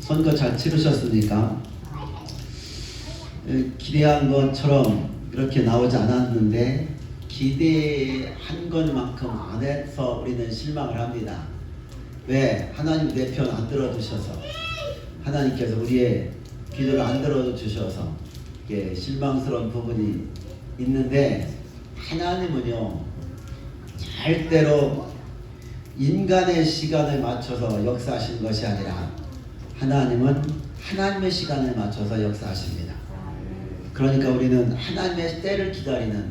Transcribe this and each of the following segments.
선거 잘 치르셨습니까? 기대한 것처럼 그렇게 나오지 않았는데 기대한 것만큼 안 해서 우리는 실망을 합니다. 왜? 하나님 내 편 안 들어주셔서, 하나님께서 우리의 기도를 안 들어주셔서 이게 실망스러운 부분이 있는데, 하나님은요 절대로 인간의 시간을 맞춰서 역사하시는 것이 아니라 하나님은 하나님의 시간을 맞춰서 역사하십니다. 그러니까 우리는 하나님의 때를 기다리는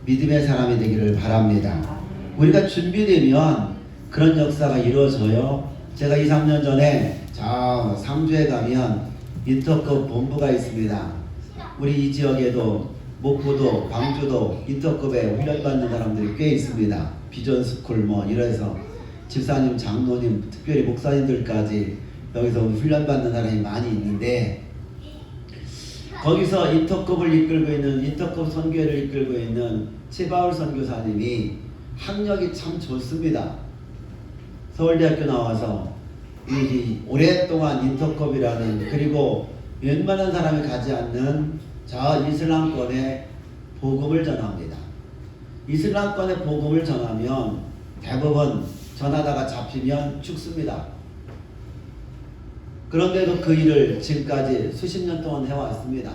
믿음의 사람이 되기를 바랍니다. 우리가 준비되면 그런 역사가 이루어져요. 제가 2, 3년 전에 저 상주에 가면 인터컵 본부가 있습니다. 우리 이 지역에도 목포도 광주도 인터컵에 훈련받는 사람들이 꽤 있습니다. 비전스쿨 뭐 이래서 집사님, 장로님, 특별히 목사님들까지 여기서 훈련받는 사람이 많이 있는데, 거기서 인터컵을 이끌고 있는, 인터컵 선교회를 이끌고 있는 최바울 선교사님이 학력이 참 좋습니다. 서울대학교 나와서 오랫동안 인터컵이라는, 그리고 웬만한 사람이 가지 않는 저 이슬람권의 복음을 전합니다. 이슬람권의 복음을 전하면 대부분 전하다가 잡히면 죽습니다. 그런데도 그 일을 지금까지 수십 년 동안 해왔습니다.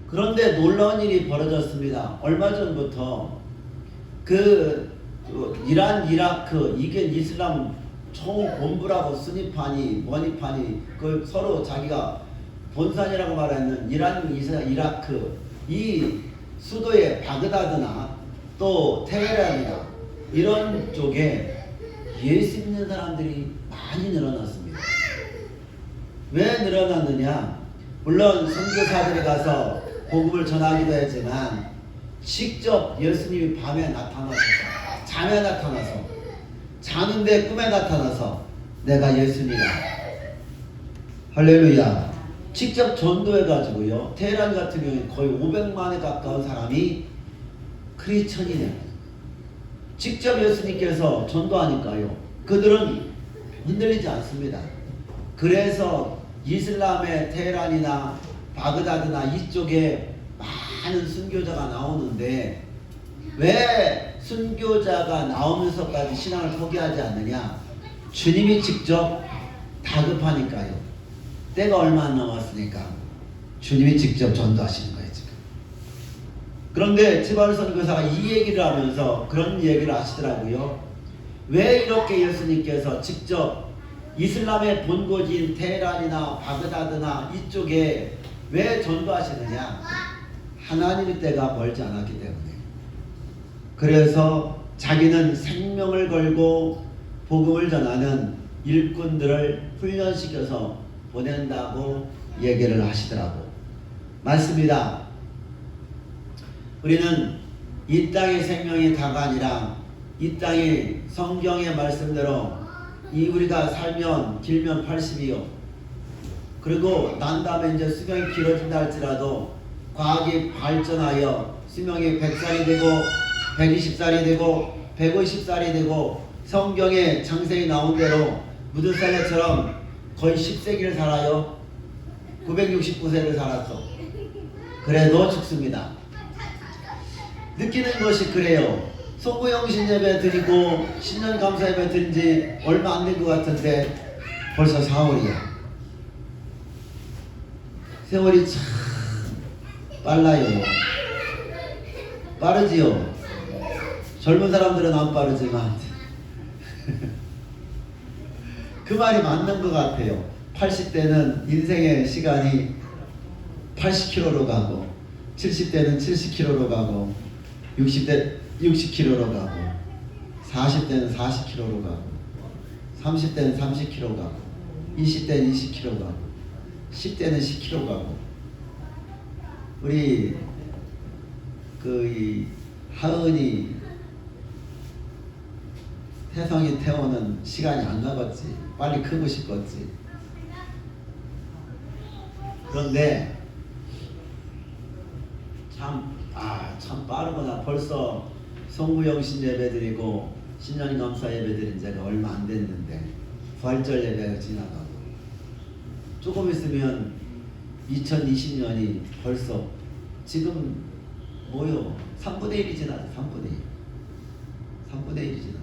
그런데 놀라운 일이 벌어졌습니다. 얼마 전부터 이란, 이라크, 이게 이슬람 총본부라고 순위판이, 원위판이 그 서로 자기가 본산이라고 말하는 이란, 이라크, 이 수도의 바그다드나 또 테헤란이나 이런 쪽에 예수 믿는 사람들이 많이 늘어났습니다. 왜 늘어났느냐? 물론 선교사들이 가서 복음을 전하기도 했지만 직접 예수님이 밤에 나타나서, 잠에 나타나서, 자는데 꿈에 나타나서 내가 예수님이다, 할렐루야, 직접 전도해가지고요. 테헤란 같은 경우에 거의 500만에 가까운 사람이 크리스천이 됩니다. 직접 예수님께서 전도하니까요, 그들은 흔들리지 않습니다. 그래서 이슬람의 테헤란이나 바그다드나 이쪽에 많은 순교자가 나오는데, 왜 순교자가 나오면서까지 신앙을 포기하지 않느냐? 주님이 직접 다급하니까요. 때가 얼마 안 남았으니까 주님이 직접 전도하시는 거예요 지금. 그런데 최바울 선교사가 이 얘기를 하면서 그런 얘기를 하시더라고요. 왜 이렇게 예수님께서 직접 이슬람의 본고지인 테헤란이나 바그다드나 이쪽에 왜 전도하시느냐? 하나님의 때가 멀지 않았기 때문에. 그래서 자기는 생명을 걸고 복음을 전하는 일꾼들을 훈련시켜서 보낸다고 얘기를 하시더라고. 맞습니다. 우리는 이 땅의 생명이 다가 아니라 이 땅이 성경의 말씀대로 우리가 살면 길면 80이요. 그리고 난 다음에 이제 수명이 길어진다 할지라도 과학이 발전하여 수명이 100살이 되고 120살이 되고 150살이 되고 성경에 창세기 나온 대로 무드살레처럼 거의 10세기를 살아요. 969세를 살았어. 그래도 죽습니다. 느끼는 것이 그래요. 송구영신 예배 드리고 신년 감사 예배 드린 지 얼마 안 된 것 같은데 벌써 4월이야. 세월이 참 빨라요. 빠르지요. 젊은 사람들은 안 빠르지만 그 말이 맞는 것 같아요. 80대는 인생의 시간이 80km로 가고 70대는 70km로 가고 60대 60km로 가고 40대는 40km로 가고 30대는 30km 가고 20대는 20km 가고 10대는 10km 가고. 우리 이 하은이 태성이 태우는 시간이 안 가겠지. 빨리 크고 싶겠지. 그런데 참 빠르구나. 벌써 송구영신 예배 드리고 신년 감사 예배 드린 지가 얼마 안 됐는데 부활절 예배가 지나가고 조금 있으면 2020년이 벌써 지금 뭐요? 3분의 1이 지나죠. 3분의 1. 3분의 1이 지나.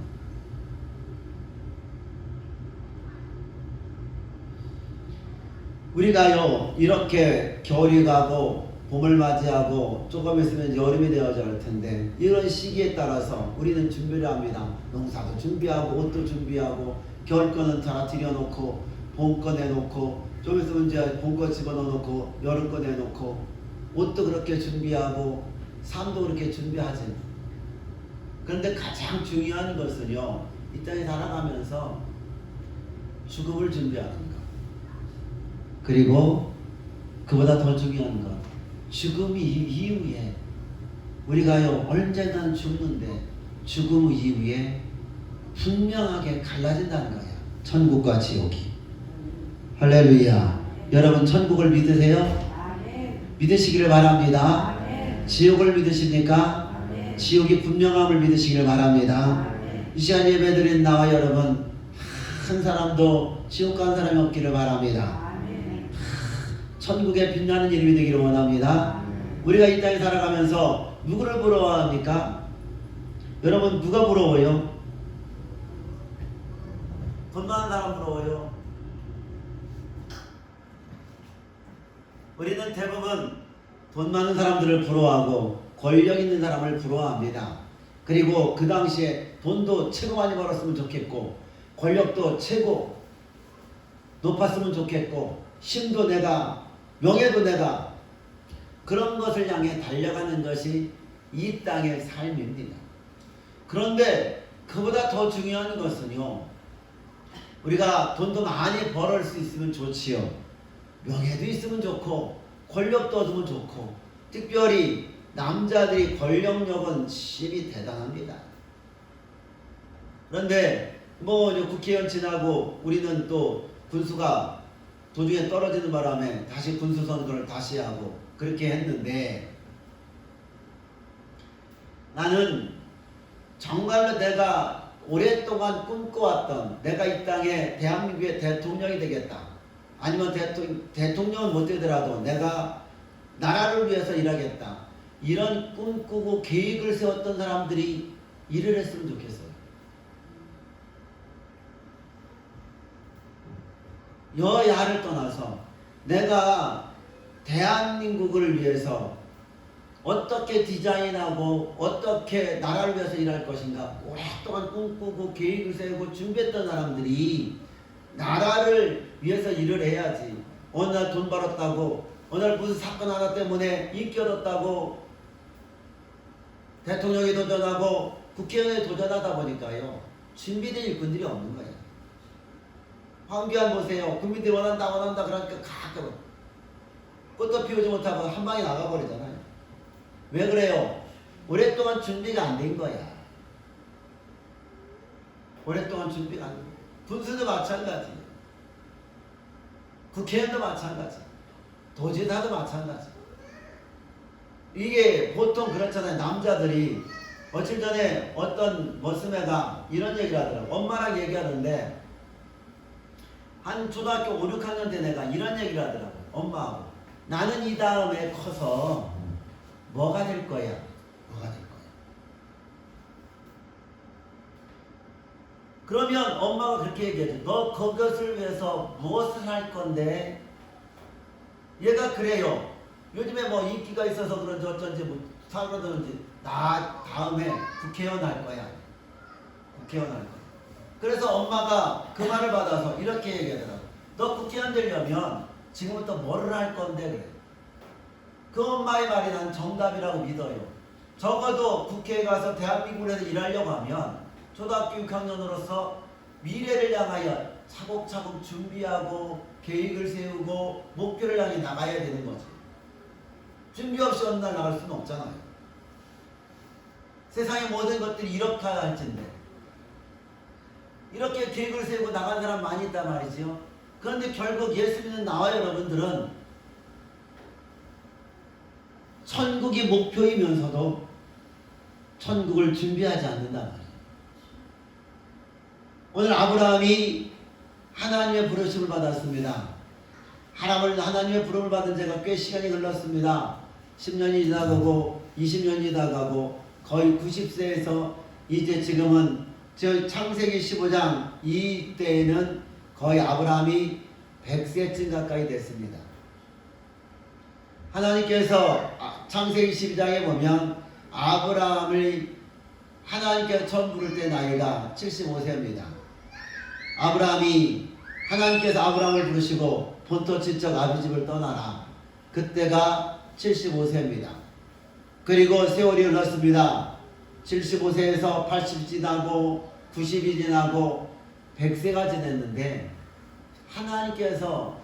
우리가요 이렇게 겨울이 가고 봄을 맞이하고 조금 있으면 여름이 되어져 갈 텐데 이런 시기에 따라서 우리는 준비를 합니다. 농사도 준비하고 옷도 준비하고 겨울 거는 다 들여놓고 봄 거 내놓고 좀 있으면 이제 봄 거 집어넣어놓고 여름 거 내놓고 옷도 그렇게 준비하고 삶도 그렇게 준비하지. 그런데 가장 중요한 것은요 이 땅에 살아가면서 죽음을 준비하는 것. 그리고 그보다 더 중요한 것, 죽음 이후에 우리가요 언젠가는 죽는데 죽음 이후에 분명하게 갈라진다는 거야. 천국과 지옥이. 할렐루야. 여러분 천국을 믿으세요? 믿으시기를 바랍니다. 지옥을 믿으십니까? 지옥이 분명함을 믿으시기를 바랍니다. 이 시간 예배드린 나와 여러분 한 사람도 지옥 간 사람이 없기를 바랍니다. 천국에 빛나는 이름이 되기를 원합니다. 우리가 이 땅에 살아가면서 누구를 부러워합니까? 여러분 누가 부러워요? 돈 많은 사람 부러워요? 우리는 대부분 돈 많은 사람들을 부러워하고 권력 있는 사람을 부러워합니다. 그리고 그 당시에 돈도 최고 많이 벌었으면 좋겠고 권력도 최고 높았으면 좋겠고 힘도 내가 명예도 내가 그런 것을 향해 달려가는 것이 이 땅의 삶입니다. 그런데 그보다 더 중요한 것은요 우리가 돈도 많이 벌을 수 있으면 좋지요. 명예도 있으면 좋고 권력도 얻으면 좋고 특별히 남자들이 권력력은 심히 대단합니다. 그런데 뭐 국회의원 지나고 우리는 또 군수가 도중에 떨어지는 바람에 다시 군수 선거를 다시 하고 그렇게 했는데 나는 정말로 내가 오랫동안 꿈꿔왔던 내가 이 땅에 대한민국의 대통령이 되겠다. 아니면 대통령은 못 되더라도 내가 나라를 위해서 일하겠다. 이런 꿈꾸고 계획을 세웠던 사람들이 일을 했으면 좋겠어요. 여야를 떠나서 내가 대한민국을 위해서 어떻게 디자인하고 어떻게 나라를 위해서 일할 것인가 오랫동안 꿈꾸고 계획을 세우고 준비했던 사람들이 나라를 위해서 일을 해야지. 어느 날 돈 벌었다고 어느 날 무슨 사건 하나 때문에 인기 얻었다고 대통령이 도전하고 국회의원이 도전하다 보니까요 준비된 일꾼들이 없는 거예요. 황교안 보세요. 국민들이 원한다 그러니까 가끔 꽃도 피우지 못하고 한 방에 나가버리잖아요. 왜 그래요? 오랫동안 준비가 안 된 거야. 오랫동안 준비가 안 된 거야. 군수도 마찬가지, 국회의원도 마찬가지, 도지사도 마찬가지. 이게 보통 그렇잖아요. 남자들이 며칠 전에 어떤 머스매가 이런 얘기를 하더라고. 엄마랑 얘기하는데 한 초등학교 5, 6학년 된 애가 이런 얘기를 하더라고. 엄마하고 나는 이 다음에 커서 뭐가 될 거야? 뭐가 될 거야? 그러면 엄마가 그렇게 얘기하죠. 너 그것을 위해서 무엇을 할 건데? 얘가 그래요. 요즘에 뭐 인기가 있어서 그런지 어쩐지 뭐 사그러드는지 나 다음에 국회의원 할 거야. 국회의원 할 거야. 그래서 엄마가 그 말을 받아서 이렇게 얘기하더라고. 너 국회의원 되려면 지금부터 뭐를 할 건데 그래. 그 엄마의 말이 난 정답이라고 믿어요. 적어도 국회에 가서 대한민국에서 일하려고 하면 초등학교 6학년으로서 미래를 향하여 차곡차곡 준비하고 계획을 세우고 목표를 향해 나가야 되는 거지. 준비 없이 어느 날 나갈 수는 없잖아요. 세상의 모든 것들이 이렇게 할텐데 이렇게 계획을 세우고 나간 사람 많이 있단 말이죠. 그런데 결국 예수 믿는 나와 여러분들은 천국이 목표이면서도 천국을 준비하지 않는단 말이에요. 오늘 아브라함이 하나님의 부르심을 받았습니다. 하나님의 부름을 받은 지가 꽤 시간이 흘렀습니다. 10년이 지나가고 20년이 지나가고 거의 90세에서 이제 지금은 저 창세기 15장 이때에는 거의 아브라함이 100세쯤 가까이 됐습니다. 하나님께서 창세기 12장에 보면 아브라함을 하나님께서 처음 부를 때 나이가 75세입니다. 하나님께서 아브라함을 부르시고 본토 친척 아비 집을 떠나라. 그때가 75세입니다. 그리고 세월이 흘렀습니다. 75세에서 80이 지나고 90이 지나고 100세가 지냈는데 하나님께서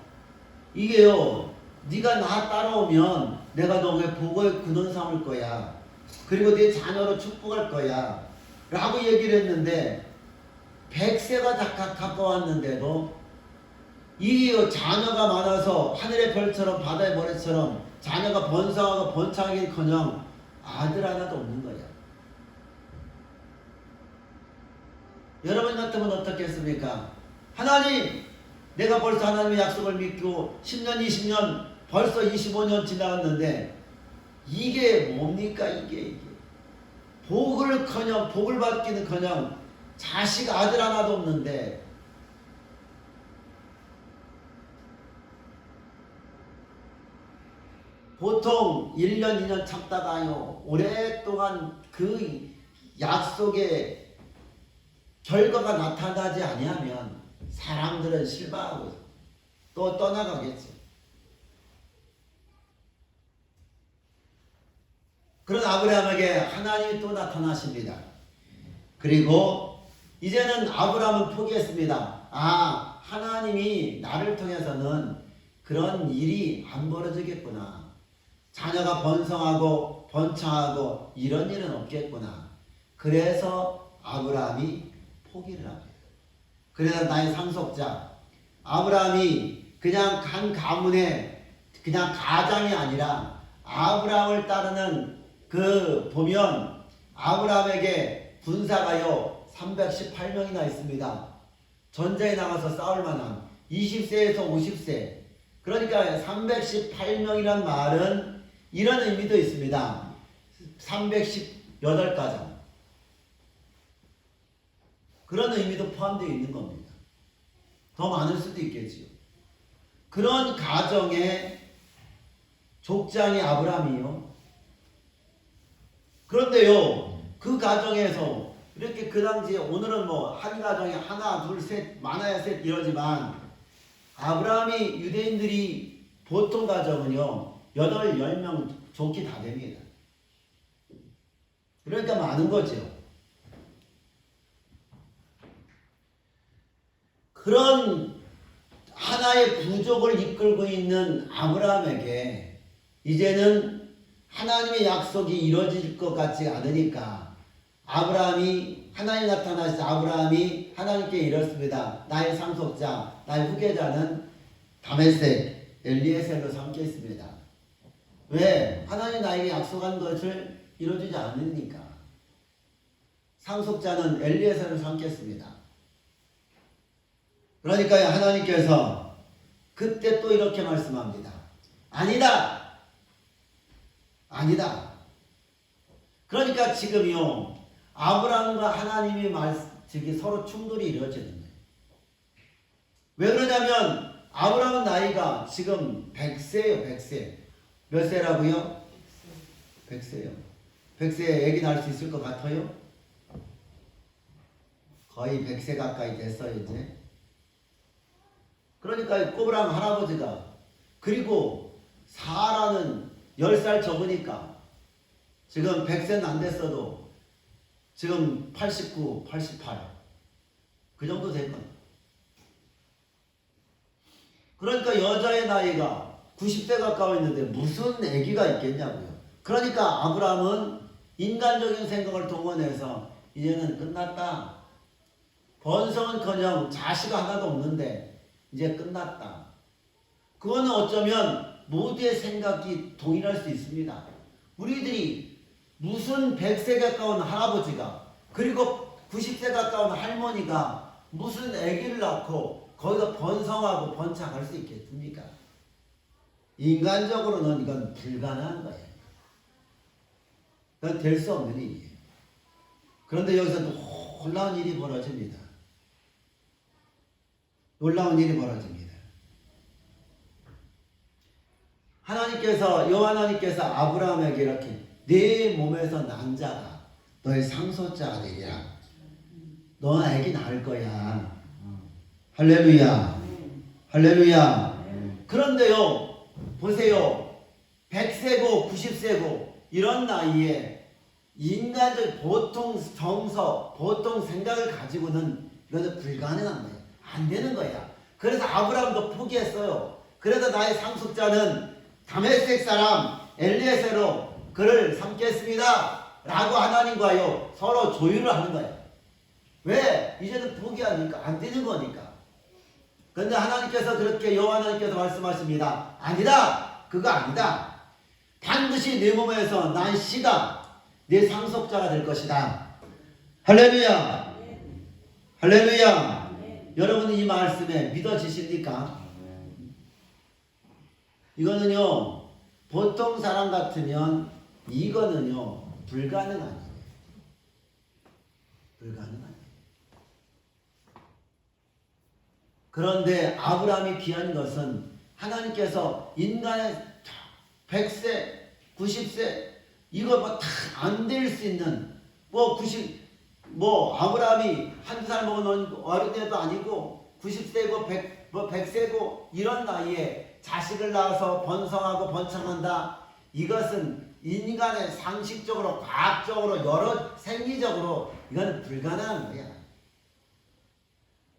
이게요, 네가 나 따라오면 내가 너의 복의 근원 삼을 거야. 그리고 네 자녀로 축복할 거야 라고 얘기를 했는데 100세가 다 가까웠는데도 이 자녀가 많아서 하늘의 별처럼 바다의 모래처럼 자녀가 번성하고 번창하기커녕 아들 하나도 없는 거야. 여러분 같으면 어떻겠습니까? 하나님, 내가 벌써 하나님의 약속을 믿고 10년 20년 벌써 25년 지나갔는데 이게 뭡니까? 이게 복을 받기는커녕 자식 아들 하나도 없는데 보통 1년 2년 참다가요 오랫동안 그 약속의 결과가 나타나지 아니하면 사람들은 실망하고 또 떠나가겠죠. 그런 아브라함에게 하나님이 또 나타나십니다. 그리고 이제는 아브라함은 포기했습니다. 하나님이 나를 통해서는 그런 일이 안 벌어지겠구나. 자녀가 번성하고 번창하고 이런 일은 없겠구나. 그래서 아브라함이 포기를 합니다. 그래서 나의 상속자 아브라함이 그냥 한 가문의 그냥 가장이 아니라 아브라함을 따르는 보면 아브라함에게 군사가요 318명이나 있습니다. 전쟁에 나가서 싸울 만한 20세에서 50세. 그러니까 318명이란 말은 이런 의미도 있습니다. 318가정. 그런 의미도 포함되어 있는 겁니다. 더 많을 수도 있겠지요. 그런 가정의 족장이 아브라함이요. 그런데요, 그 가정에서 이렇게 그 당시에 오늘은 한 가정에 하나, 둘, 셋, 많아야 셋 이러지만 아브라함이 유대인들이 보통 가정은요 8, 10명 좋게 다 됩니다. 그러니까 많은 거죠. 그런 하나의 부족을 이끌고 있는 아브라함에게 이제는 하나님의 약속이 이루어질 것 같지 않으니까 하나님 나타나셔서 아브라함이 하나님께 이렇습니다. 나의 상속자, 나의 후계자는 다메섹 엘리에셀로 삼겠습니다. 왜? 하나님 나에게 약속한 것을 이루어지지 않으니까. 상속자는 엘리에셀로 삼겠습니다. 그러니까 하나님께서 그때 또 이렇게 말씀합니다. 아니다. 그러니까 지금요 아브라함과 하나님이 서로 충돌이 이루어지는 거예요. 왜 그러냐면 아브라함은 나이가 지금 100세예요. 100세. 몇 세라고요? 100세요. 100세에 애기 낳을 수 있을 것 같아요? 거의 100세 가까이 됐어요 이제. 그러니까 꼬브람 할아버지가 그리고 사라는 10살 적으니까 지금 100세는 안 됐어도 지금 89, 88 그 정도 될 겁니다. 그러니까 여자의 나이가 90세 가까워 있는데 무슨 아기가 있겠냐고요. 그러니까 아브라함은 인간적인 생각을 동원해서 이제는 끝났다. 번성은커녕 자식 하나도 없는데 이제 끝났다. 그거는 어쩌면 모두의 생각이 동일할 수 있습니다. 우리들이 무슨 100세 가까운 할아버지가 그리고 90세 가까운 할머니가 무슨 아기를 낳고 거기서 번성하고 번창할 수 있겠습니까? 인간적으로는 이건 불가능한 거예요. 이건 될 수 없는 일이에요. 그런데 여기서 놀라운 일이 벌어집니다. 놀라운 일이 벌어집니다. 여호와 하나님께서 아브라함에게 이렇게 네 몸에서 난 자가 너의 상속자가 되리라. 너는 아기 낳을 거야. 할렐루야. 할렐루야. 그런데요, 보세요. 100세고 90세고 이런 나이에 인간적 보통 정서, 보통 생각을 가지고는 이거는 불가능한 거예요. 안 되는 거야. 그래서 아브라함도 포기했어요. 그래서 나의 상속자는 다메섹 사람 엘리에세로 그를 삼겠습니다 라고 하나님과요 서로 조율을 하는 거예요. 왜? 이제는 포기하니까 안 되는 거니까. 그런데 하나님께서 그렇게 여호와 하나님께서 말씀하십니다. 아니다. 그거 아니다. 반드시 내 몸에서 난 씨가 내 상속자가 될 것이다. 할렐루야. 할렐루야. 여러분 이 말씀에 믿어지십니까? 이거는요, 보통 사람 같으면 이거는요, 불가능한 일이에요. 불가능한 일이에요. 그런데 아브라함이 귀한 것은 하나님께서 인간의 100세, 90세, 이거 뭐 다 안 될 수 있는, 아브라함이 한두 살 먹은 어린애도 아니고, 90세고, 100세고, 이런 나이에 자식을 낳아서 번성하고 번창한다. 이것은 인간의 상식적으로, 과학적으로, 여러 생리적으로 이건 불가능한 거야.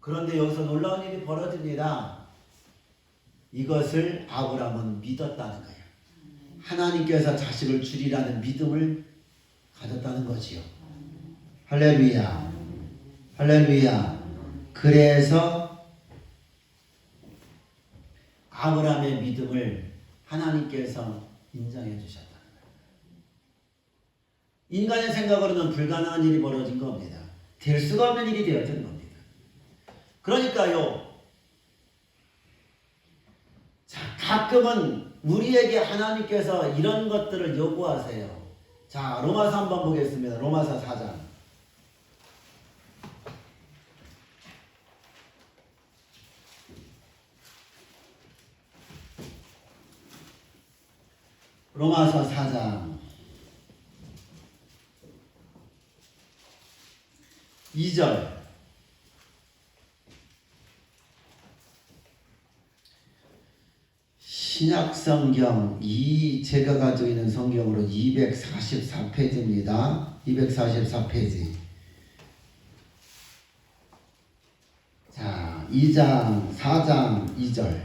그런데 여기서 놀라운 일이 벌어집니다. 이것을 아브라함은 믿었다는 거예요. 하나님께서 자식을 주리라는 믿음을 가졌다는 거지요. 할렐루야. 할렐루야. 그래서 아브라함의 믿음을 하나님께서 인정해 주셨다는 거예요. 인간의 생각으로는 불가능한 일이 벌어진 겁니다. 될 수가 없는 일이 되어진 겁니다. 그러니까요, 자, 가끔은 우리에게 하나님께서 이런 것들을 요구하세요. 자, 로마서 한번 보겠습니다. 로마서 4장. 로마서 4장 2절. 신약성경 제가 가지고 있는 성경으로 244페이지입니다. 244페이지. 자, 4장 2절.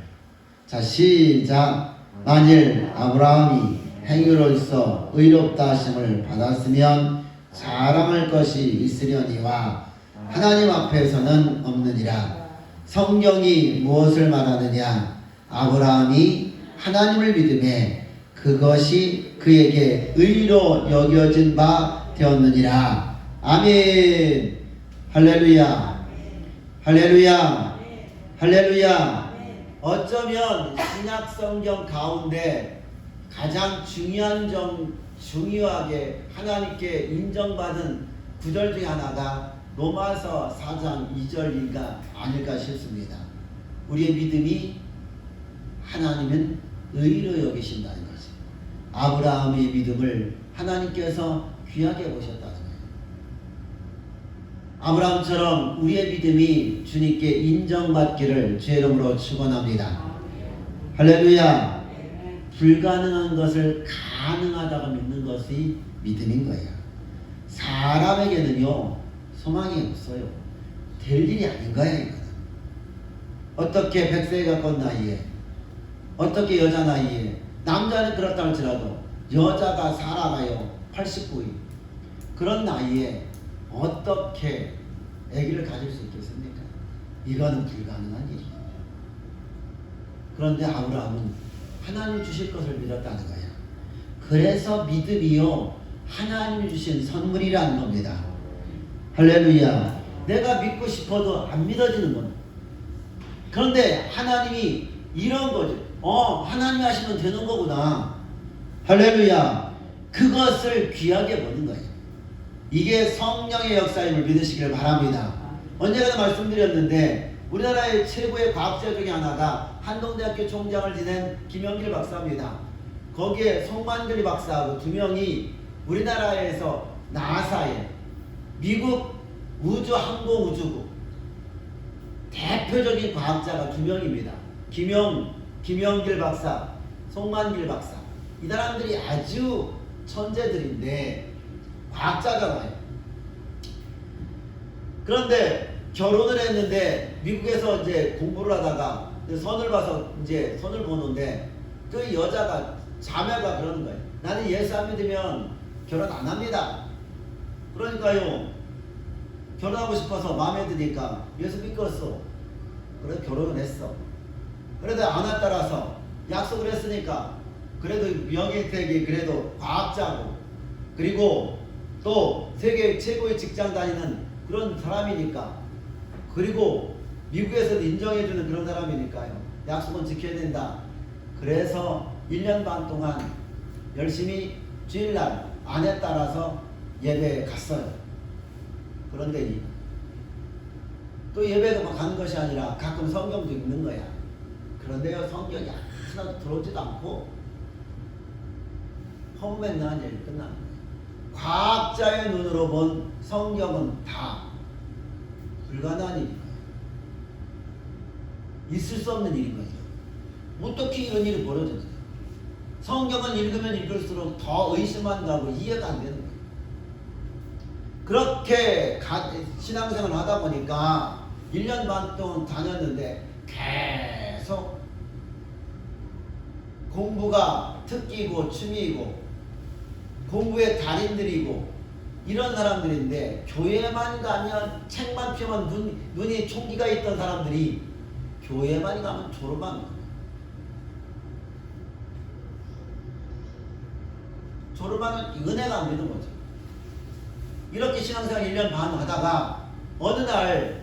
자, 시작. 만일 아브라함이 행위로서 의롭다 하심을 받았으면 자랑할 것이 있으려니와 하나님 앞에서는 없느니라. 성경이 무엇을 말하느냐? 아브라함이 하나님을 믿음에 그것이 그에게 의로 여겨진 바 되었느니라. 아멘. 할렐루야. 할렐루야. 할렐루야. 어쩌면 신약 성경 가운데 가장 중요하게 하나님께 인정받은 구절 중에 하나가 로마서 4장 2절인가 아닐까 싶습니다. 우리의 믿음이 하나님은 의로 여기신다는 거죠. 아브라함의 믿음을 하나님께서 귀하게 보셨다는 거예요. 아브라함처럼 우리의 믿음이 주님께 인정받기를 주의 이름으로 축원합니다. 할렐루야. 불가능한 것을 가능하다고 믿는 것이 믿음인 거예요. 사람에게는요, 소망이 없어요. 될 일이 아닌 거예요, 이거는. 어떻게 100세에 가까운 나이에, 어떻게 여자 나이에, 남자는 그렇다 할지라도 여자가 살아가요 89일. 그런 나이에 어떻게 아기를 가질 수 있겠습니까? 이거는 불가능한 일이에요. 그런데 아브라함은 하나님 주실 것을 믿었다는 거예요. 그래서 믿음이요, 하나님이 주신 선물이라는 겁니다. 할렐루야. 내가 믿고 싶어도 안 믿어지는 겁니다. 그런데 하나님이 이런 거죠. 하나님이 하시면 되는 거구나. 할렐루야. 그것을 귀하게 보는 거예요. 이게 성령의 역사임을 믿으시기를 바랍니다. 언제나 말씀드렸는데 우리나라의 최고의 과학자 중에 하나가 한동대학교 총장을 지낸 김영길 박사입니다. 거기에 송만결이 박사하고 두 명이 우리나라에서 나사에 미국 우주항공우주국 대표적인 과학자가 두 명입니다. 김영길 박사, 송만길 박사. 이 사람들이 아주 천재들인데 과학자잖아요. 그런데 결혼을 했는데 미국에서 이제 공부를 하다가 선을 봐서 이제 선을 보는데 그 여자가 자매가 그러는 거예요. 나는 예수 안 믿으면 결혼 안 합니다. 그러니까요. 결혼하고 싶어서 마음에 드니까 예수 믿겠어. 그래서 결혼을 했어. 그래도 아내 따라서 약속을 했으니까 그래도 명예택이 그래도 과학자고 그리고 또 세계 최고의 직장 다니는 그런 사람이니까 그리고 미국에서도 인정해주는 그런 사람이니까요. 약속은 지켜야 된다. 그래서 1년 반 동안 열심히 주일날 아내 따라서 예배에 갔어요. 그런데 또 예배가 가는 것이 아니라 가끔 성경도 읽는 거야. 그런데요, 성경이 하나도 들어오지도 않고 험맨나한 일이 끝나는 거예요. 과학자의 눈으로 본 성경은 다 불가능한 일인 거예요. 있을 수 없는 일인 거죠. 어떻게 이런 일이 벌어졌어요? 성경은 읽으면 읽을수록 더 의심만 가고 이해가 안 되는 거예요. 그렇게 신앙생활을 하다 보니까 1년 반 동안 다녔는데 계속 공부가 특기고 취미이고 공부의 달인들이고 이런 사람들인데 교회만 가면 책만 펴면 눈이 총기가 있던 사람들이 교회만 가면 졸업하는 거예요. 졸업하면 은혜가 안 되는 거죠. 이렇게 신앙생활 1년 반 하다가 어느 날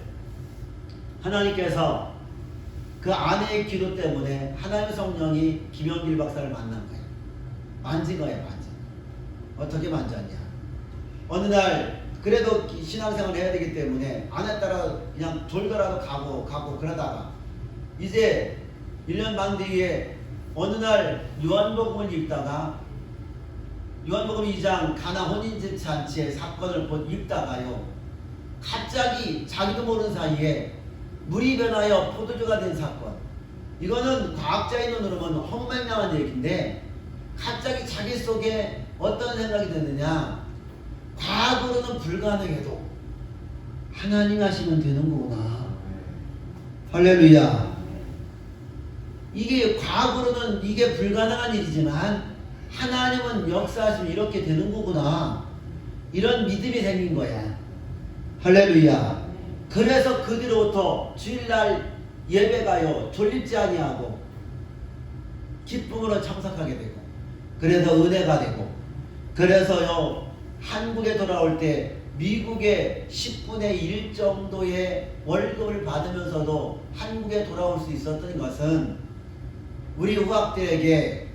하나님께서 그 아내의 기도 때문에 하나님의 성령이 김영길 박사를 만난 거예요. 만진 거예요. 만진. 어떻게 만졌냐. 어느 날 그래도 신앙생활을 해야 되기 때문에 아내 따라 그냥 돌더라도 가고 그러다가 이제 1년 반 뒤에 어느 날 요한복음을 읽다가 요한복음 2장 가나 혼인잔치의 사건을 읽다가요. 갑자기 자기도 모르는 사이에 물이 변하여 포도주가 된 사건. 이거는 과학자의 눈으로 보면 헛맹랑한 얘기인데 갑자기 자기 속에 어떤 생각이 드느냐. 과학으로는 불가능해도 하나님 하시면 되는 거구나. 할렐루야. 이게 과학으로는 이게 불가능한 일이지만 하나님은 역사하시면 이렇게 되는 거구나. 이런 믿음이 생긴 거야. 할렐루야. 그래서 그 뒤로부터 주일날 예배가요 졸립지 아니하고 기쁨으로 참석하게 되고 그래서 은혜가 되고 그래서요 한국에 돌아올 때 미국의 10분의 1 정도의 월급을 받으면서도 한국에 돌아올 수 있었던 것은 우리 후학들에게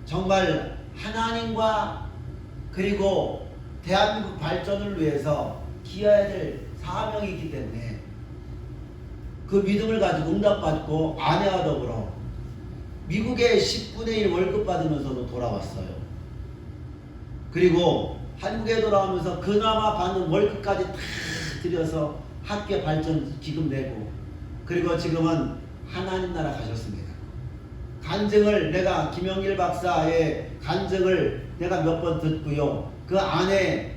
정말 하나님과 그리고 대한민국 발전을 위해서 기여해야 될 사명이 있기 때문에 그 믿음을 가지고 응답받고 아내와 더불어 미국의 10분의 1 월급 받으면서도 돌아왔어요. 그리고 한국에 돌아오면서 그나마 받는 월급까지 다 들여서 학교 발전 기금 내고 그리고 지금은 하나님 나라 가셨습니다. 간증을 내가 김영길 박사의 간증을 내가 몇 번 듣고요. 그 안에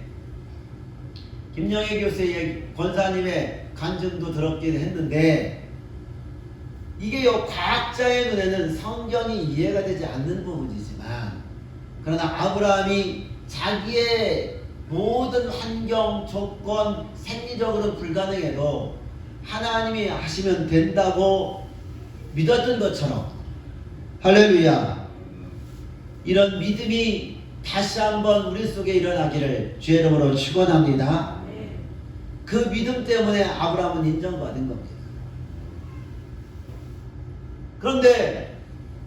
김영애 교수의 권사님의 간증도 들었긴 했는데 이게요 과학자의 눈에는 성경이 이해가 되지 않는 부분이지만 그러나 아브라함이 자기의 모든 환경, 조건, 생리적으로 불가능해도 하나님이 하시면 된다고 믿었던 것처럼 할렐루야 이런 믿음이 다시 한번 우리 속에 일어나기를 주의 이름으로 축원합니다. 그 믿음 때문에 아브라함은 인정받은 겁니다. 그런데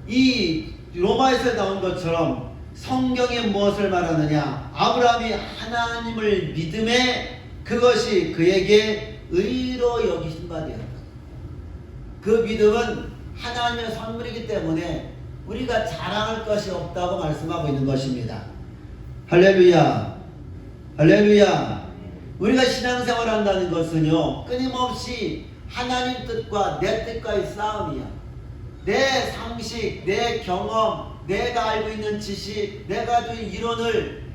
이 로마에서 나온 것처럼 성경에 무엇을 말하느냐? 아브라함이 하나님을 믿음에 그것이 그에게 의로 여기신 바 되었다. 그 믿음은 하나님의 선물이기 때문에 우리가 자랑할 것이 없다고 말씀하고 있는 것입니다. 할렐루야, 할렐루야. 우리가 신앙생활 한다는 것은요, 끊임없이 하나님 뜻과 내 뜻과의 싸움이야. 내 상식, 내 경험, 내가 알고 있는 지식, 내가 가지고 있는 이론을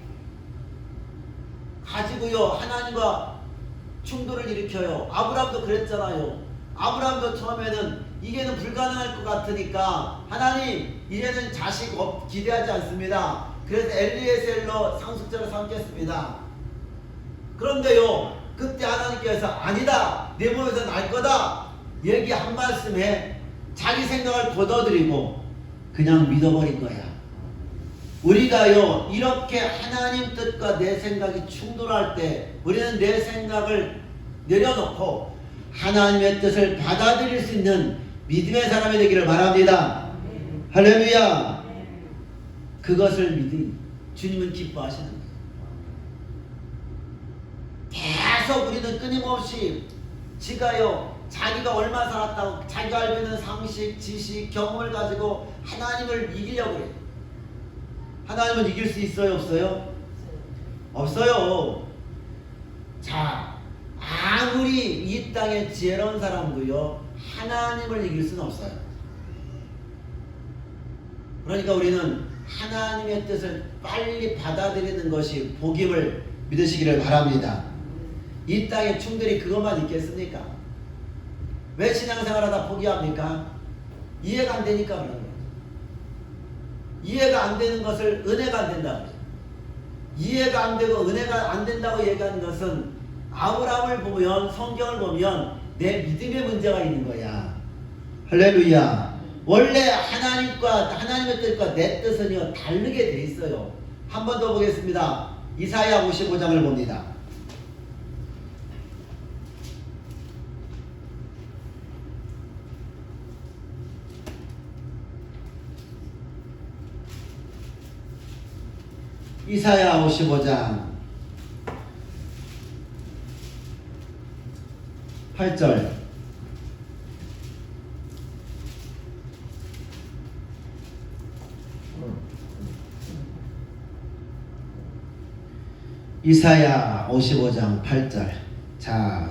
가지고요, 하나님과 충돌을 일으켜요. 아브라함도 그랬잖아요. 아브라함도 처음에는 이게는 불가능할 것 같으니까 하나님, 이제는 자식 기대하지 않습니다. 그래서 엘리에셀로 상속자를 삼겠습니다. 그런데요, 그때 하나님께서 아니다, 내 몸에서 날 거다 얘기 한 말씀에 자기 생각을 걷어들이고 그냥 믿어버린 거야. 우리가요, 이렇게 하나님 뜻과 내 생각이 충돌할 때 우리는 내 생각을 내려놓고 하나님의 뜻을 받아들일 수 있는 믿음의 사람이 되기를 바랍니다. 할렐루야. 그것을 믿으니 주님은 기뻐하시는 거예요. 계속 우리는 끊임없이 자기가 얼마 살았다고 자기가 알고 있는 상식, 지식, 경험을 가지고 하나님을 이기려고 해요. 하나님은 이길 수 있어요, 없어요? 없어요. 자, 아무리 이 땅에 지혜로운 사람도요, 하나님을 이길 수는 없어요. 그러니까 우리는 하나님의 뜻을 빨리 받아들이는 것이 복임을 믿으시기를 바랍니다. 이 땅의 충돌이 그것만 있겠습니까? 왜 신앙생활하다 포기합니까? 이해가 안 되니까 그러는 거예요. 이해가 안 되는 것을 은혜가 안 된다고 해요. 이해가 안 되고 은혜가 안 된다고 얘기하는 것은 아브라함을 보면, 성경을 보면 내 믿음의 문제가 있는 거야. 할렐루야. 원래 하나님의 뜻과 내 뜻은요, 다르게 돼 있어요. 한 번 더 보겠습니다. 이사야 55장을 봅니다. 이사야 55장 8절. 이사야 55장 8절. 자,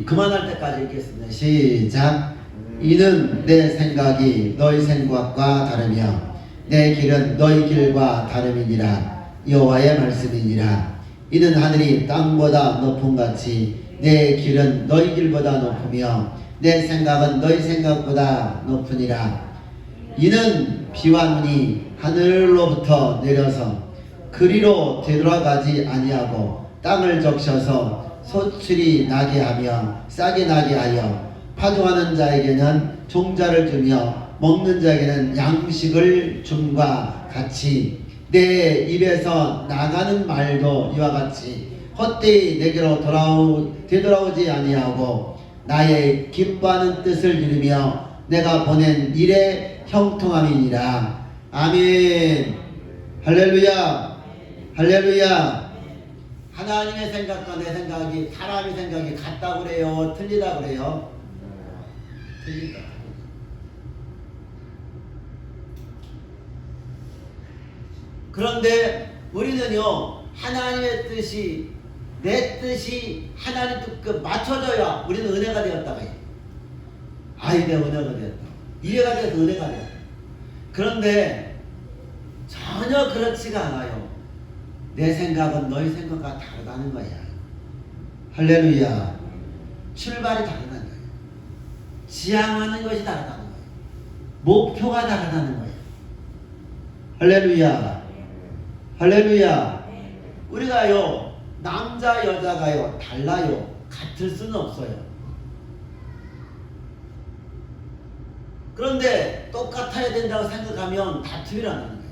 그만할 때까지 읽겠습니다. 시작. 이는 내 생각이 너희 생각과 다르며 내 길은 너희 길과 다름이니라. 여호와의 말씀이니라. 이는 하늘이 땅보다 높음같이 내 길은 너희 길보다 높으며 내 생각은 너희 생각보다 높으니라. 이는 비와 눈이 하늘로부터 내려서 그리로 되돌아가지 아니하고 땅을 적셔서 소출이 나게 하며 싹이 나게 하여 파종하는 자에게는 종자를 주며 먹는 자에게는 양식을 줌과 같이 내 입에서 나가는 말도 이와 같이 헛되이 내게로 되돌아오지 아니하고 나의 기뻐하는 뜻을 이루며 내가 보낸 일에 형통함이니라. 아멘. 할렐루야. 할렐루야. 하나님의 생각과 내 생각이, 사람의 생각이 같다고 그래요, 틀리다 그래요? 틀리다. 그런데 우리는요, 하나님의 뜻이, 내 뜻이 하나님 뜻과 맞춰져야 우리는 은혜가 되었다고 해요. 내가 은혜가 되었다. 이해가 돼서 은혜가 되었다. 그런데 전혀 그렇지가 않아요. 내 생각은 너희 생각과 다르다는 거야. 할렐루야. 출발이 다르다는 거예요. 지향하는 것이 다르다는 거예요. 목표가 다르다는 거예요. 할렐루야. 할렐루야. 우리가요, 남자 여자가요 달라요. 같을 수는 없어요. 그런데 똑같아야 된다고 생각하면 다툼이라는 거예요.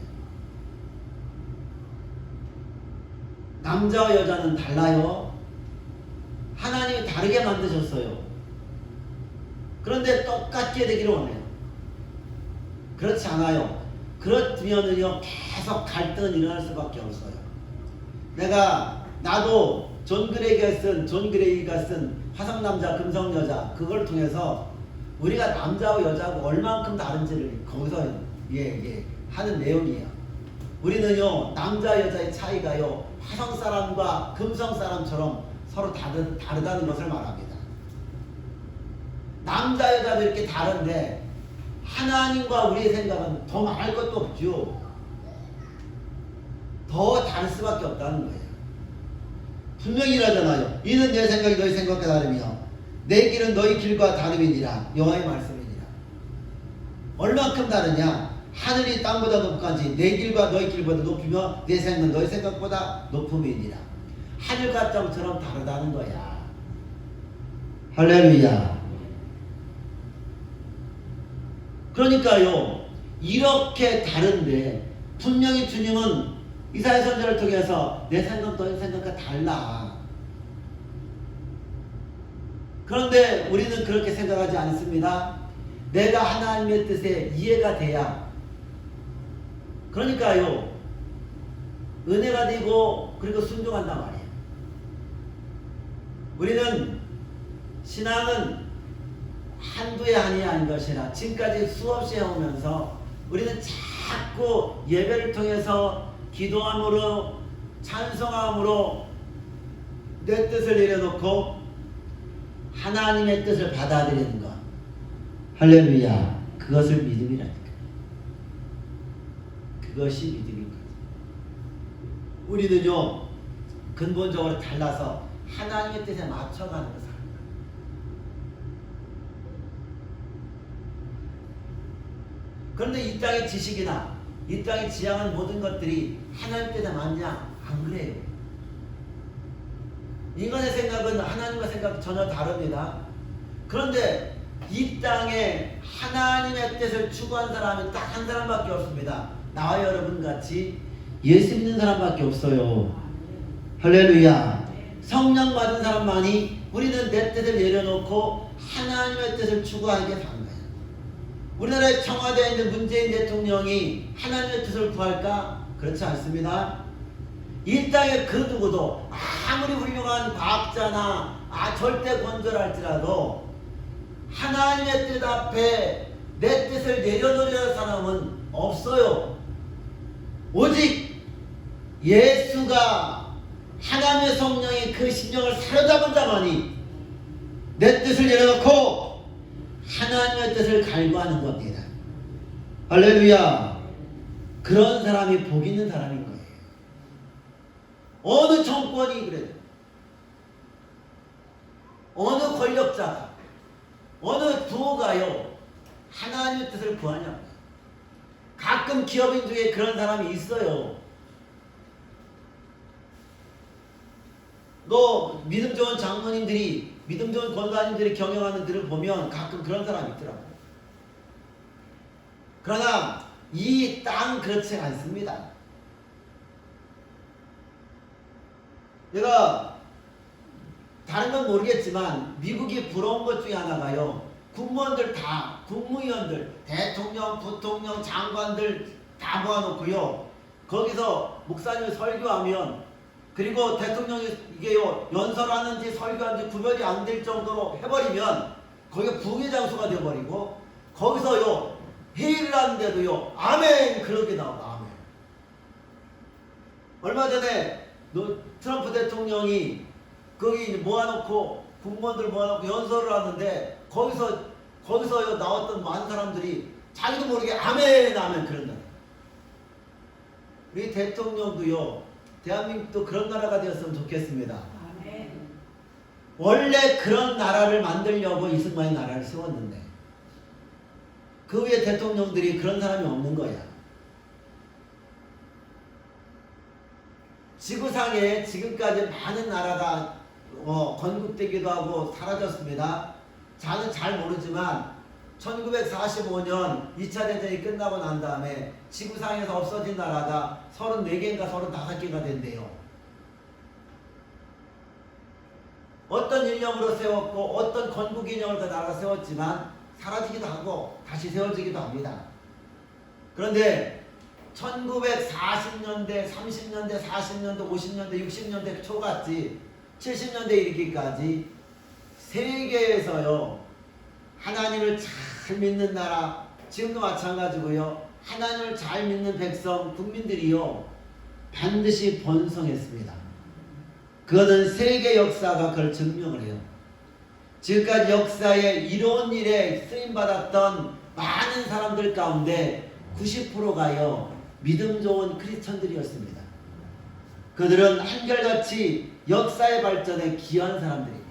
남자와 여자는 달라요. 하나님이 다르게 만드셨어요. 그런데 똑같게 되기를 원해요. 그렇지 않아요. 그렇다면요 계속 갈등은 일어날 수밖에 없어요. 나도 존 그레이가 쓴 화성남자 금성여자 그걸 통해서 우리가 남자와 여자하고 얼만큼 다른지를 거기서 하는 내용이에요. 우리는요 남자 여자의 차이가요 화성 사람과 금성 사람처럼 서로 다르다는 것을 말합니다. 남자 여자도 이렇게 다른데 하나님과 우리의 생각은 더 말할 것도 없죠. 더 다를 수밖에 없다는 거예요. 분명히 이러잖아요. 이는 내 생각이 너희 생각과 다르며 내 길은 너희 길과 다름이니라. 여호와의 말씀이니라. 얼만큼 다르냐? 하늘이 땅보다 높은지 내 길과 너희 길보다 높이며 내 생각은 너희 생각보다 높음이니라. 하늘과 땅처럼 다르다는 거야. 할렐루야. 그러니까요 이렇게 다른데 분명히 주님은 이사야 선지자를 통해서 내 생각 너희 생각과 달라. 그런데 우리는 그렇게 생각하지 않습니다. 내가 하나님의 뜻에 이해가 돼야 그러니까요 은혜가 되고 그리고 순종한단 말이에요. 우리는 신앙은 한두의 한이 아닌 것이라 지금까지 수없이 해오면서 우리는 자꾸 예배를 통해서 기도함으로 찬송함으로 내 뜻을 내려놓고 하나님의 뜻을 받아들이는 것. 할렐루야. 그것을 믿음이라니까. 그것이 믿음인 거죠. 우리는요 근본적으로 달라서 하나님의 뜻에 맞춰가는 것을 그런데 이 땅의 지식이나 이 땅에 지향한 모든 것들이 하나님 뜻에 맞냐? 안 그래요. 인간의 생각은 하나님과 생각 전혀 다릅니다. 그런데 이 땅에 하나님의 뜻을 추구한 사람은 딱 한 사람밖에 없습니다. 나와 여러분 같이 예수 믿는 사람밖에 없어요. 할렐루야. 성령 받은 사람만이 우리는 내 뜻을 내려놓고 하나님의 뜻을 추구하게 산 거예요. 우리나라에 청와대에 있는 문재인 대통령이 하나님의 뜻을 구할까? 그렇지 않습니다. 이 땅에 그 누구도 아무리 훌륭한 과학자나 절대 건설할지라도 하나님의 뜻 앞에 내 뜻을 내려놓으려는 사람은 없어요. 오직 예수가 하나님의 성령이 그 심령을 사로잡은 자만이 내 뜻을 내려놓고 하나님의 뜻을 갈구하는 겁니다. 할렐루야. 그런 사람이 복 있는 사람인 거예요. 어느 정권이 그래도 어느 권력자가 어느 부호가요 하나님의 뜻을 구하냐고. 가끔 기업인 중에 그런 사람이 있어요. 너 믿음 좋은 장로님들이 믿음 좋은 권사님들이 경영하는 글을 보면 가끔 그런 사람이 있더라고요. 그러나 이 땅 그렇지 않습니다. 내가 다른 건 모르겠지만 미국이 부러운 것 중에 하나가요. 국무원들 다 국무위원들 대통령, 부통령, 장관들 다 모아놓고요. 거기서 목사님이 설교하면 그리고 대통령이 이게요 연설하는지 설교하는지 구별이 안 될 정도로 해버리면 거기가 붕의 장소가 되어버리고 거기서요 회의를 하는데도요 아멘 그러게 나오고 아멘. 얼마 전에 트럼프 대통령이 거기 모아놓고 국무원들 모아놓고 연설을 하는데 거기서요 나왔던 많은 사람들이 자기도 모르게 아멘 아멘 그런다. 우리 대통령도요 대한민국도 그런 나라가 되었으면 좋겠습니다. 아멘. 원래 그런 나라를 만들려고 이승만이 나라를 세웠는데 그 위에 대통령들이 그런 사람이 없는 거야. 지구상에 지금까지 많은 나라가 건국되기도 하고 사라졌습니다. 저는 잘 모르지만 1945년 2차 대전이 끝나고 난 다음에 지구상에서 없어진 나라가 34개인가 35개가 된대요. 어떤 인력으로 세웠고 어떤 건국 인형을 그 나라가 세웠지만 사라지기도 하고 다시 세워지기도 합니다. 그런데 1940년대, 30년대, 40년대, 50년대, 60년대 초같이 70년대 이르기까지 세계에서요 하나님을 잘 믿는 나라, 지금도 마찬가지고요, 하나님을 잘 믿는 백성, 국민들이요 반드시 번성했습니다. 그거는 세계 역사가 그걸 증명을 해요. 지금까지 역사에 이로운 일에 쓰임받았던 많은 사람들 가운데 90%가요 믿음 좋은 크리스천들이었습니다. 그들은 한결같이 역사의 발전에 기여한 사람들입니다.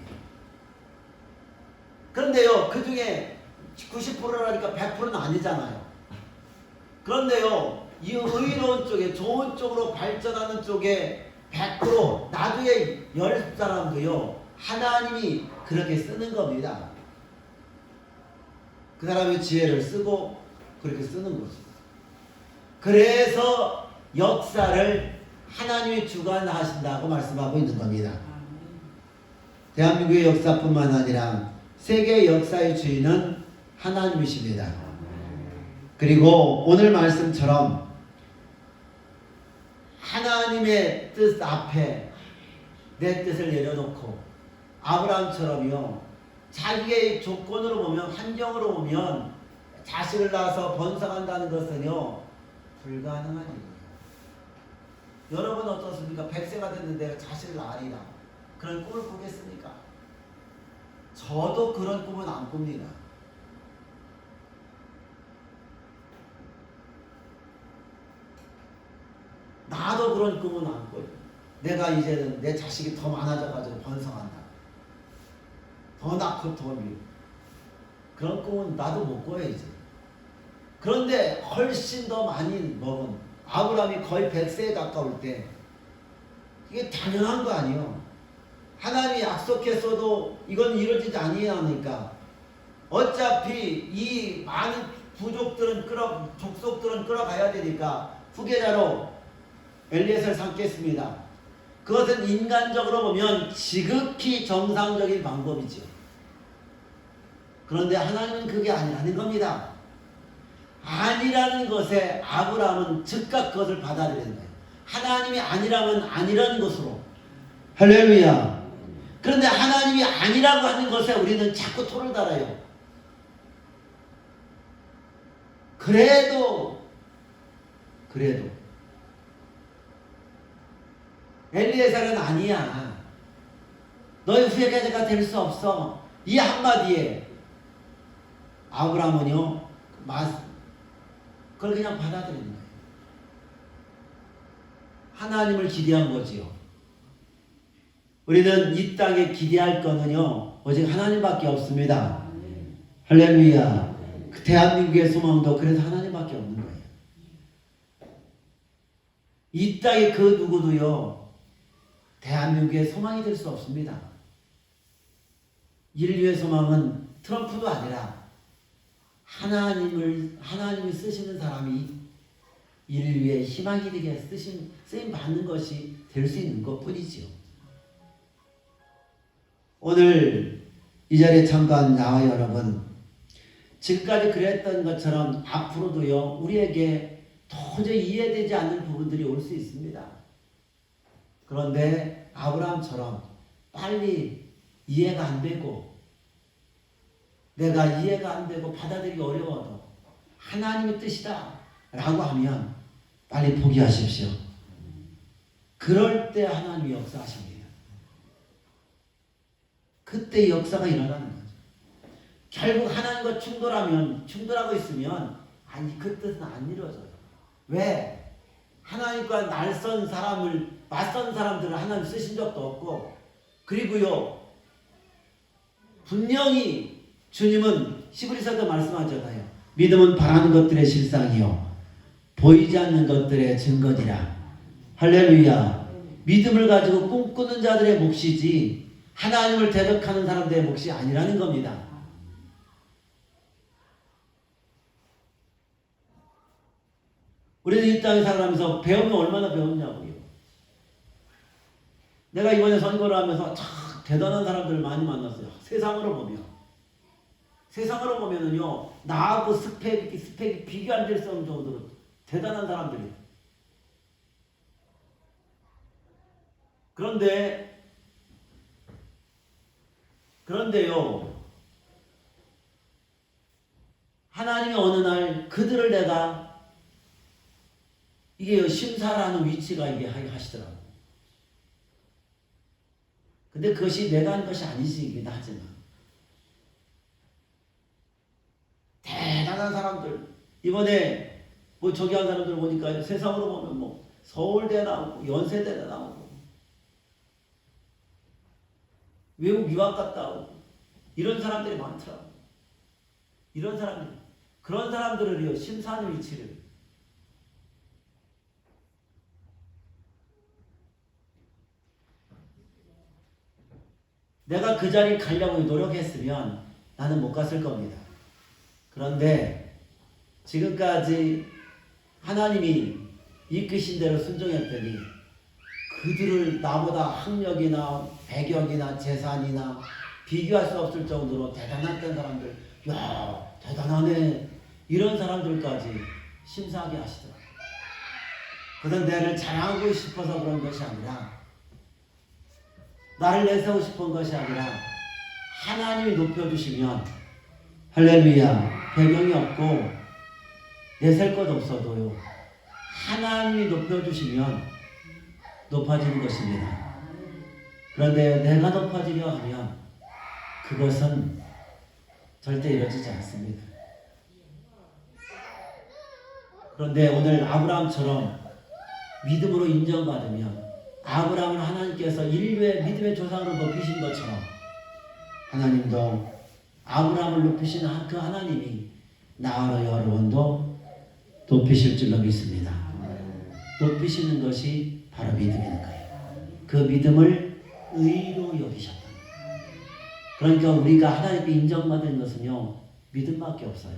그런데요 그 중에 90%라니까 100%는 아니잖아요. 그런데요 이 의로운 쪽에 좋은 쪽으로 발전하는 쪽에 100% 나중에 10사람도요 하나님이 그렇게 쓰는 겁니다. 그 사람의 지혜를 쓰고 그렇게 쓰는 거죠. 그래서 역사를 하나님이 주관하신다고 말씀하고 있는 겁니다. 대한민국의 역사뿐만 아니라 세계 역사의 주인은 하나님이십니다. 그리고 오늘 말씀처럼 하나님의 뜻 앞에 내 뜻을 내려놓고 아브라함처럼요 자기의 조건으로 보면, 환경으로 보면 자식을 낳아서 번성한다는 것은요 불가능한 일이에요. 여러분 어떻습니까? 100세가 됐는데 자식을 낳으리라 그런 꿈을 꾸겠습니까? 저도 그런 꿈은 안 꿉니다. 나도 그런 꿈은 안 꿔요. 내가 이제는 내 자식이 더 많아져가지고 번성한다, 더 낳고 더 미워, 그런 꿈은 나도 못 꿔야지. 그런데 훨씬 더 많이 먹은 아브라함이 거의 100세에 가까울 때 이게 당연한 거 아니에요. 하나님이 약속했어도 이건 이루어지지 아니하니까 어차피 이 많은 부족들은 족속들은 끌어가야 되니까 후계자로 엘리에셀을 삼겠습니다. 그것은 인간적으로 보면 지극히 정상적인 방법이죠. 그런데 하나님은 그게 아니라는 겁니다. 아니라는 것에 아브라함은 즉각 그것을 받아들이는 거예요. 하나님이 아니라면 아니라는 것으로. 할렐루야. 그런데 하나님이 아니라고 하는 것에 우리는 자꾸 토를 달아요. 그래도 엘리에셀은 아니야, 너희 후계자가 될 수 없어, 이 한마디에 아브라함은요 그걸 그냥 받아들이는 거예요. 하나님을 기대한 거지요. 우리는 이 땅에 기대할 거는요 오직 하나님밖에 없습니다. 할렐루야. 그 대한민국의 소망도 그래서 하나님밖에 없는 거예요. 이 땅에 그 누구도요 대한민국의 소망이 될 수 없습니다. 인류의 소망은 트럼프도 아니라 하나님이 쓰시는 사람이 인류의 희망이 되게 쓰임 받는 것이 될 수 있는 것 뿐이지요. 오늘 이 자리에 참가한 나와 여러분, 지금까지 그랬던 것처럼 앞으로도요 우리에게 도저히 이해되지 않는 부분들이 올 수 있습니다. 그런데 아브라함처럼 빨리 이해가 안 되고 내가 이해가 안 되고 받아들이기 어려워도 하나님의 뜻이다 라고 하면 빨리 포기하십시오. 그럴 때 하나님이 역사하십니다. 그때 역사가 일어나는 거죠. 결국 하나님과 충돌하고 있으면 아니 그 뜻은 안 이루어져요. 왜? 하나님과 맞선 사람들을 하나님 쓰신 적도 없고, 그리고요 분명히 주님은 히브리서도 말씀하잖아요. 믿음은 바라는 것들의 실상이요 보이지 않는 것들의 증거니라. 할렐루야. 믿음을 가지고 꿈꾸는 자들의 몫이지 하나님을 대적하는 사람들의 몫이 아니라는 겁니다. 우리는 이 땅에 살아가면서 배우면 얼마나 배웠냐고요. 내가 이번에 선거를 하면서 대단한 사람들 많이 만났어요. 세상으로 보면은요, 나하고 스펙이 비교 안 될 정도로 대단한 사람들이에요. 그런데요, 하나님이 어느 날 그들을 내가 이게 심사라는 위치가 이게 하시더라고. 근데 그것이 내가 한 것이 아니시긴 하지만 대단한 사람들, 이번에 뭐 저기 한 사람들 보니까 세상으로 보면 뭐 서울대 나오고 연세대 나오고 외국 유학 갔다 오고 이런 사람들이 많더라고. 그런 사람들을요, 심사하는 위치를 내가 그 자리에 가려고 노력했으면 나는 못 갔을 겁니다. 그런데 지금까지 하나님이 이끄신 대로 순종했더니 그들을 나보다 학력이나 배경이나 재산이나 비교할 수 없을 정도로 대단했던 사람들, 야 대단하네, 이런 사람들까지 심사하게 하시더라고요. 그래서 나를 자랑하고 싶어서 그런 것이 아니라, 나를 내세우고 싶은 것이 아니라 하나님이 높여주시면, 할렐루야, 배경이 없고 내셀 것 없어도요, 하나님이 높여주시면 높아지는 것입니다. 그런데 내가 높아지려 하면 그것은 절대 이루어지지 않습니다. 그런데 오늘 아브라함처럼 믿음으로 인정받으면, 아브라함을 하나님께서 인류의 믿음의 조상으로 높이신 것처럼 하나님도 아브라함을 높이신 그 하나님이 나와 여러분도 높이실 줄로 믿습니다. 높이시는 것이 바로 믿음인 거예요. 그 믿음을 의로 여기셨다. 그러니까 우리가 하나님께 인정받는 것은요, 믿음밖에 없어요.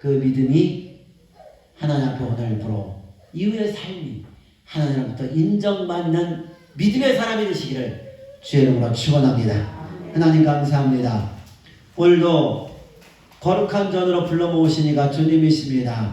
그 믿음이 하나님 앞에 오늘부로 이후의 삶이 하나님으로부터 인정받는 믿음의 사람이 되시기를 주의 이름으로 축원합니다. 하나님 감사합니다. 오늘도 거룩한 전으로 불러 모으시니가 주님이십니다.